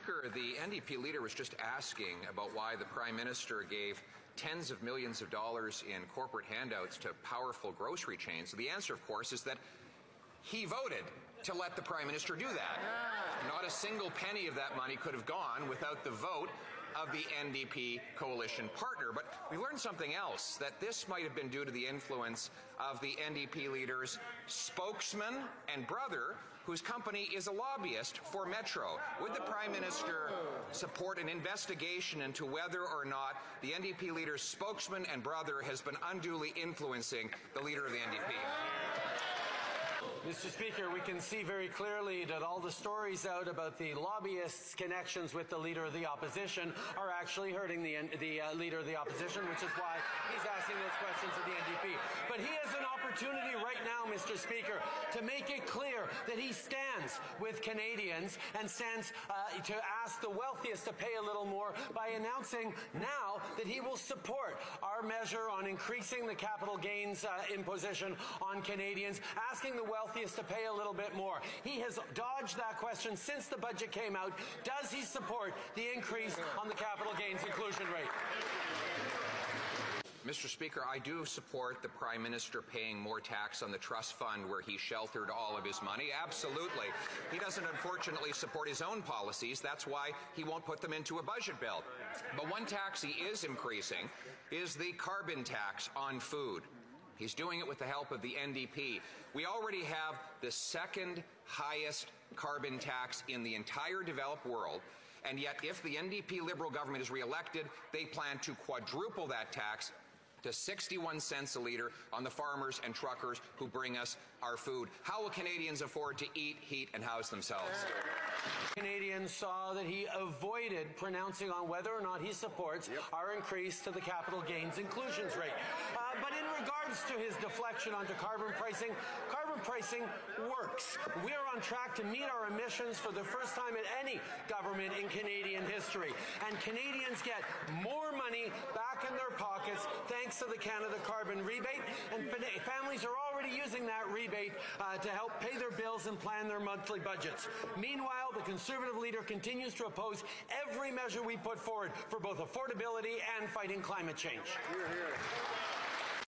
Speaker, the NDP leader was just asking about why the Prime Minister gave tens of millions of dollars in corporate handouts to powerful grocery chains. So the answer, of course, is that he voted to let the Prime Minister do that. Not a single penny of that money could have gone without the vote of the NDP coalition partner. But we learned something else, that this might have been due to the influence of the NDP leader's spokesman and brother, whose company is a lobbyist for Metro. Would the Prime Minister support an investigation into whether or not the NDP leader's spokesman and brother has been unduly influencing the leader of the NDP? Mr. Speaker, we can see very clearly that all the stories out about the lobbyists' connections with the Leader of the Opposition are actually hurting the Leader of the Opposition, which is why he's asking those questions of the NDP. But he has an opportunity right now, Mr. Speaker, to make it clear that he stands with Canadians and stands to ask the wealthiest to pay a little more by announcing now that he will support our measure on increasing the capital gains imposition on Canadians, asking the wealthiest to pay a little bit more. He has dodged that question since the budget came out. Does he support the increase on the capital gains inclusion rate? Mr. Speaker, I do support the Prime Minister paying more tax on the trust fund where he sheltered all of his money. Absolutely. He doesn't, unfortunately, support his own policies. That's why he won't put them into a budget bill. But one tax he is increasing is the carbon tax on food. He's doing it with the help of the NDP. We already have the second highest carbon tax in the entire developed world, and yet if the NDP Liberal government is re-elected, they plan to quadruple that tax to 61 cents a litre on the farmers and truckers who bring us our food. How will Canadians afford to eat, heat and house themselves? Canadians saw that he avoided pronouncing on whether or not he supports our increase to the capital gains inclusions rate. But in regards to his deflection onto carbon pricing works. We are on track to meet our emissions for the first time in any government in Canadian history. And Canadians get more money back in their pockets thanks to the Canada Carbon Rebate. And families are already using that rebate to help pay their bills and plan their monthly budgets. Meanwhile, the Conservative leader continues to oppose every measure we put forward for both affordability and fighting climate change. Hear, hear.